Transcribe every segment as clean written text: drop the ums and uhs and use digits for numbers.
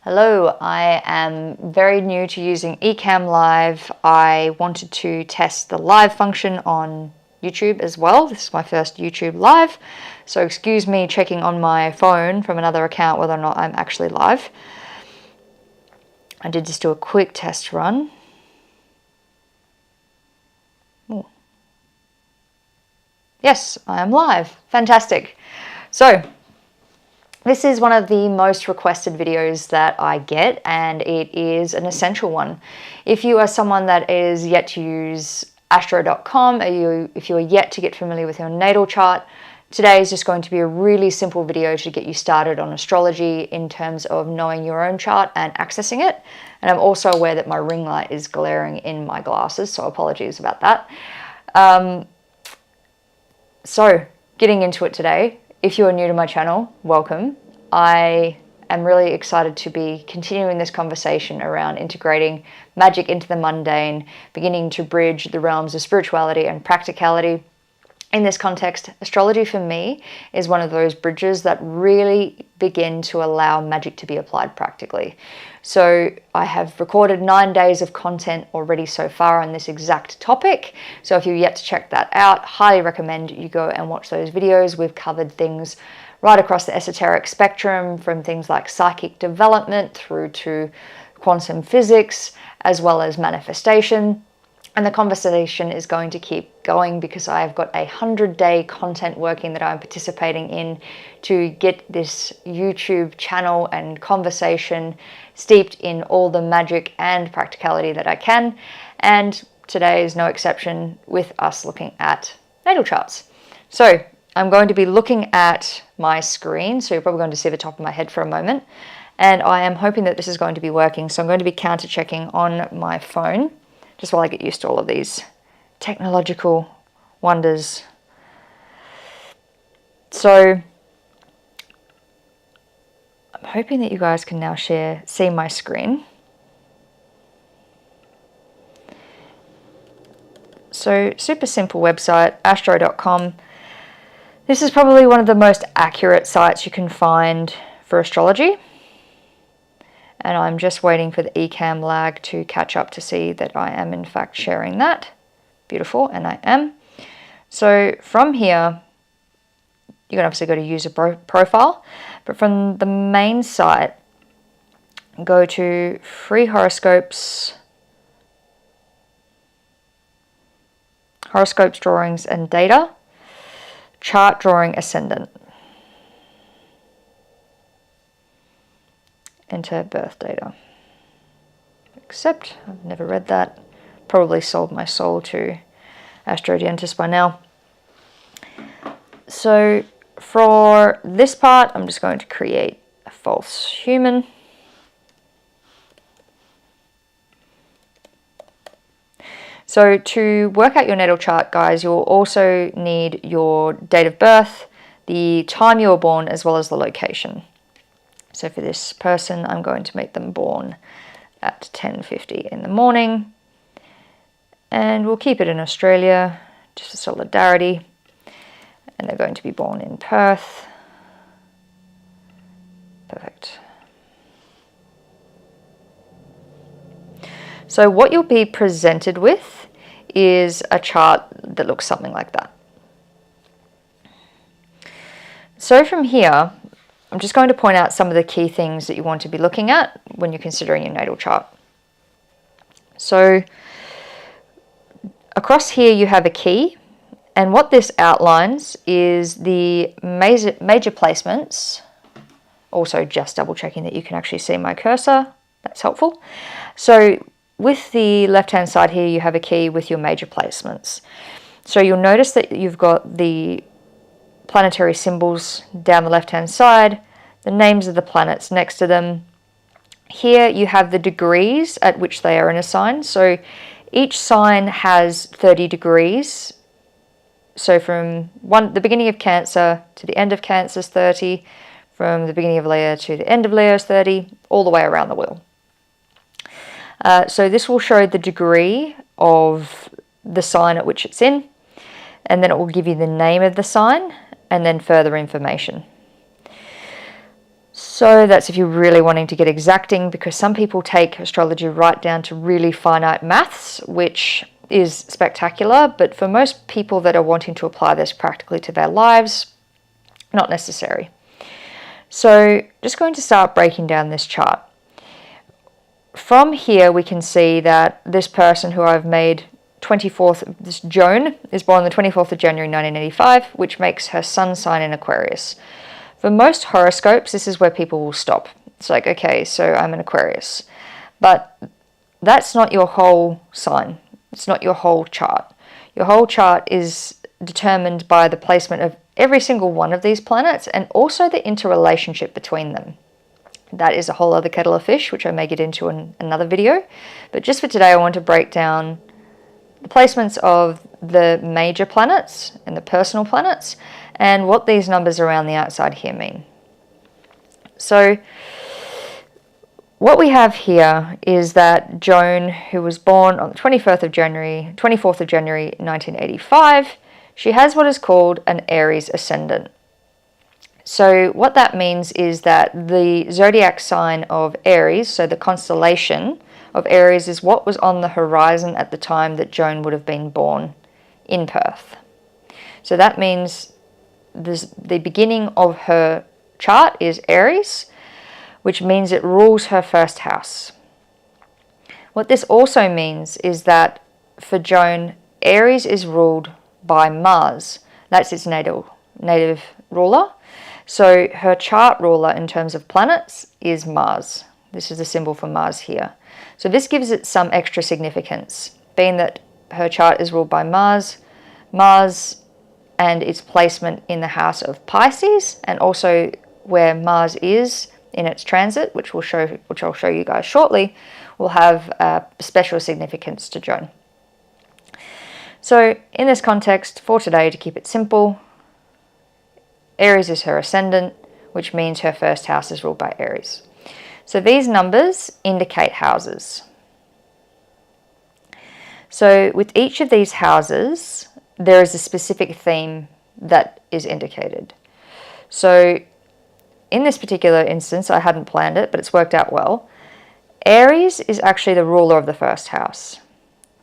Hello, I am very new to using Ecamm Live. I wanted to test the live function on YouTube as well. This is my first YouTube live, so excuse me checking on my phone from another account whether or not I'm actually live. I did just do a quick test run. Ooh. Yes, I am live. Fantastic. So, this is one of the most requested videos that I get, and it is an essential one. If you are someone that is yet to use astro.com, if you are yet to get familiar with your natal chart, today is just going to be a really simple video to get you started on astrology in terms of knowing your own chart and accessing it. And I'm also aware that my ring light is glaring in my glasses, so apologies about that. So, getting into it today. If you are new to my channel, welcome. I am really excited to be continuing this conversation around integrating magic into the mundane, beginning to bridge the realms of spirituality and practicality. In this context, astrology for me is one of those bridges that really begin to allow magic to be applied practically. So I have recorded 9 days of content already so far on this exact topic. So if you've yet to check that out, highly recommend you go and watch those videos. We've covered things right across the esoteric spectrum, from things like psychic development through to quantum physics, as well as manifestation. And the conversation is going to keep going because I've got a 100-day content working that I'm participating in to get this YouTube channel and conversation steeped in all the magic and practicality that I can. And today is no exception, with us looking at natal charts. So I'm going to be looking at my screen, so you're probably going to see the top of my head for a moment. And I am hoping that this is going to be working. So I'm going to be counter checking on my phone, just while I get used to all of these technological wonders. So I'm hoping that you guys can now see my screen. So super simple website, astro.com. This is probably one of the most accurate sites you can find for astrology. And I'm just waiting for the Ecamm lag to catch up to see that I am in fact sharing that. Beautiful, and I am. So from here, you can obviously go to user profile, but from the main site, go to free horoscopes, horoscopes, drawings and data, chart drawing ascendant. Enter birth data. Accept. I've never read that. Probably sold my soul to Astrodientis by now. So for this part, I'm just going to create a false human. So to work out your natal chart, guys, you'll also need your date of birth, the time you were born, as well as the location. So for this person, I'm going to make them born at 10:50 in the morning. And we'll keep it in Australia, just for solidarity. And they're going to be born in Perth. Perfect. So what you'll be presented with is a chart that looks something like that. So from here, I'm just going to point out some of the key things that you want to be looking at when you're considering your natal chart. So across here you have a key, and what this outlines is the major placements. Also just double checking that you can actually see my cursor. That's helpful. So with the left hand side here you have a key with your major placements. So you'll notice that you've got the planetary symbols down the left hand side, the names of the planets next to them. Here you have the degrees at which they are in a sign. So each sign has 30 degrees. So from the beginning of Cancer to the end of Cancer is 30, from the beginning of Leo to the end of Leo is 30, all the way around the wheel. So this will show the degree of the sign at which it's in, and then it will give you the name of the sign and then further information. So that's if you're really wanting to get exacting, because some people take astrology right down to really finite maths, which is spectacular, but for most people that are wanting to apply this practically to their lives, not necessary. So just going to start breaking down this chart. From here we can see that this person who I've made 24th, this Joan, is born on the 24th of January 1985, which makes her sun sign in Aquarius. For most horoscopes, this is where people will stop. It's like, okay, so I'm an Aquarius. But that's not your whole sign. It's not your whole chart. Your whole chart is determined by the placement of every single one of these planets and also the interrelationship between them. That is a whole other kettle of fish, which I may get into in another video. But just for today, I want to break down the placements of the major planets and the personal planets and what these numbers around the outside here mean. So what we have here is that Joan, who was born on the 24th of January 1985, she has what is called an Aries ascendant. So what that means is that the zodiac sign of Aries, so the constellation of Aries, is what was on the horizon at the time that Joan would have been born in Perth. So that means the beginning of her chart is Aries, which means it rules her first house. What this also means is that for Joan, Aries is ruled by Mars. That's its native ruler. So her chart ruler in terms of planets is Mars. This is the symbol for Mars here. So this gives it some extra significance, being that her chart is ruled by Mars and its placement in the house of Pisces, and also where Mars is in its transit, which I'll show you guys shortly, will have special significance to Joan. So in this context, for today, to keep it simple, Aries is her ascendant, which means her first house is ruled by Aries. So these numbers indicate houses. So with each of these houses, there is a specific theme that is indicated. So in this particular instance, I hadn't planned it, but it's worked out well. Aries is actually the ruler of the first house.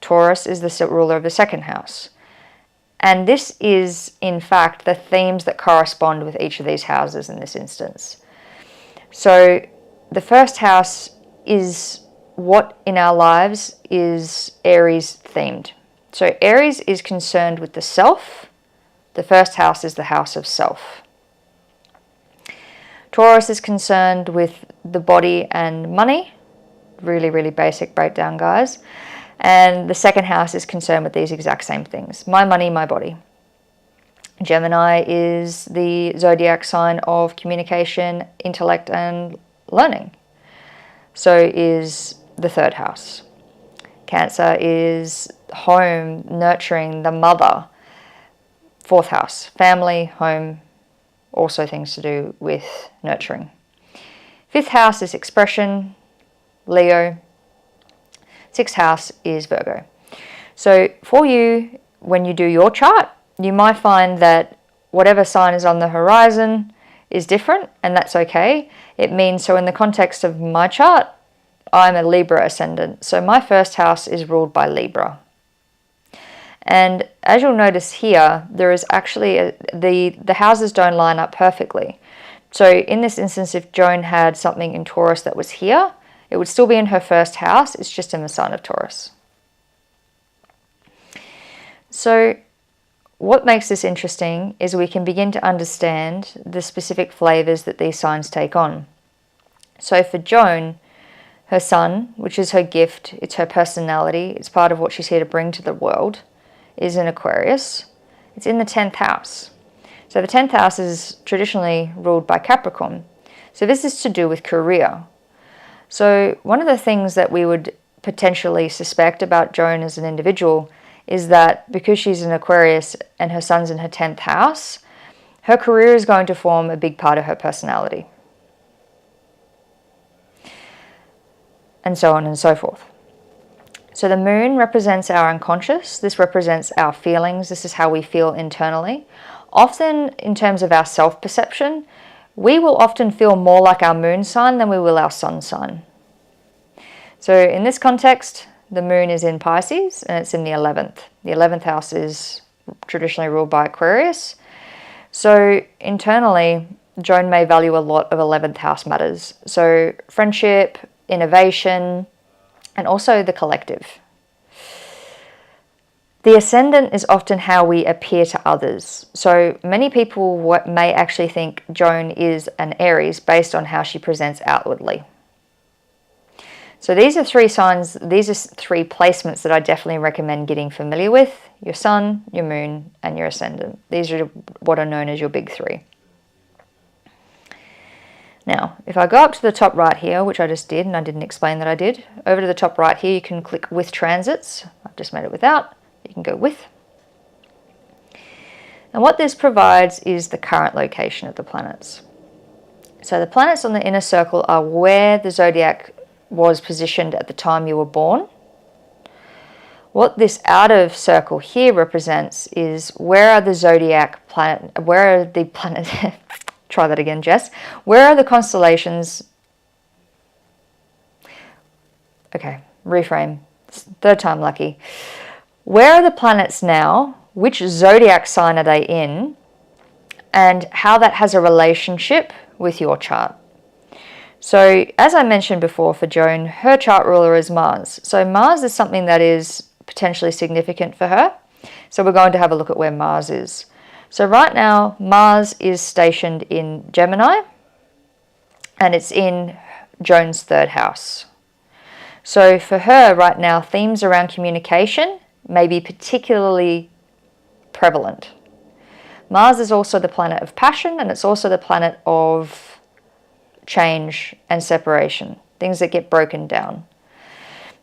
Taurus is the ruler of the second house. And this is, in fact, the themes that correspond with each of these houses in this instance. So the first house is what in our lives is Aries themed. So Aries is concerned with the self. The first house is the house of self. Taurus is concerned with the body and money. Really, really basic breakdown, guys. And the second house is concerned with these exact same things. My money, my body. Gemini is the zodiac sign of communication, intellect, and learning. So is the third house. Cancer is home, nurturing, the mother. Fourth house, family, home, also things to do with nurturing. Fifth house is expression, Leo. Sixth house is Virgo. So for you, when you do your chart, you might find that whatever sign is on the horizon is different, and that's okay. It means, so in the context of my chart, I'm a Libra ascendant. So my first house is ruled by Libra. And as you'll notice here, there is actually the houses don't line up perfectly. So in this instance, if Joan had something in Taurus that was here, it would still be in her first house. It's just in the sign of Taurus. So what makes this interesting is we can begin to understand the specific flavors that these signs take on. So for Joan, her sun, which is her gift, it's her personality, it's part of what she's here to bring to the world, is in Aquarius. It's in the 10th house. So the 10th house is traditionally ruled by Capricorn. So this is to do with career. So one of the things that we would potentially suspect about Joan as an individual is that because she's in Aquarius and her sun's in her 10th house, her career is going to form a big part of her personality. And so on and so forth. So the moon represents our unconscious. This represents our feelings. This is how we feel internally. Often in terms of our self-perception, we will often feel more like our moon sign than we will our sun sign. So in this context, the moon is in Pisces and it's in the 11th. The 11th house is traditionally ruled by Aquarius. So internally, Joan may value a lot of 11th house matters. So friendship, innovation, and also the collective. The ascendant is often how we appear to others. So many people may actually think Joan is an Aries based on how she presents outwardly. So these are three signs, these are three placements that I definitely recommend getting familiar with. Your sun, your moon, and your ascendant. These are what are known as your big three. Now, if I go up to the top right here, which I just did, and I didn't explain that I did, over to the top right here, you can click with transits. I've just made it without. You can go with. And what this provides is the current location of the planets. So the planets on the inner circle are where the zodiac was positioned at the time you were born. What this outer circle here represents is where are the zodiac planet, where are the planets, try that again, Jess. Where are the constellations? Okay, reframe, third time lucky. Where are the planets now? Which zodiac sign are they in? And how that has a relationship with your chart. So as I mentioned before for Joan, her chart ruler is Mars. So Mars is something that is potentially significant for her. So we're going to have a look at where Mars is. So right now, Mars is stationed in Gemini and it's in Joan's third house. So for her right now, themes around communication may be particularly prevalent. Mars is also the planet of passion and it's also the planet of change and separation, things that get broken down.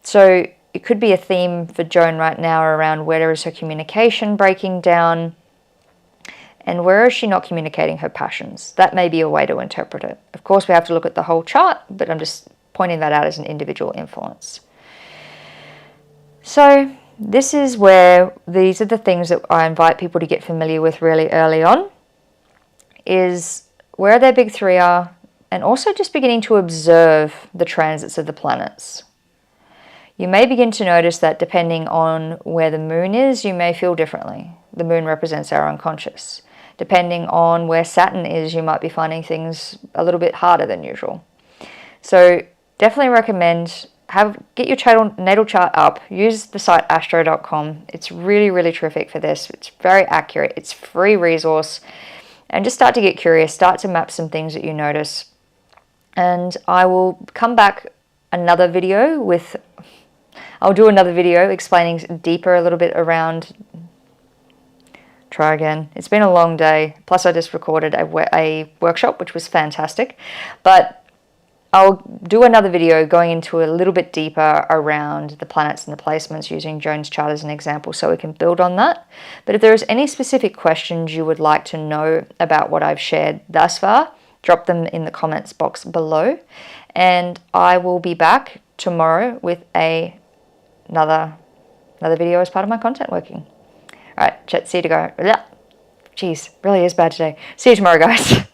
So it could be a theme for Joan right now around where is her communication breaking down and where is she not communicating her passions. That may be a way to interpret it. Of course, we have to look at the whole chart, but I'm just pointing that out as an individual influence. So this is where these are the things that I invite people to get familiar with really early on, is where their big three are, and also just beginning to observe the transits of the planets. You may begin to notice that depending on where the moon is, you may feel differently. The moon represents our unconscious. Depending on where Saturn is, you might be finding things a little bit harder than usual. So definitely recommend get your natal chart up. Use the site astro.com. It's really, really terrific for this. It's very accurate. It's a free resource. And just start to get curious. Start to map some things that you notice. And I will come back another video I'll do another video explaining deeper a little bit around, try again. It's been a long day. Plus I just recorded a workshop, which was fantastic. But I'll do another video going into a little bit deeper around the planets and the placements using Joan's chart as an example so we can build on that. But if there is any specific questions you would like to know about what I've shared thus far, drop them in the comments box below. And I will be back tomorrow with another video as part of my content working. All right, see you to go. Jeez, really is bad today. See you tomorrow, guys.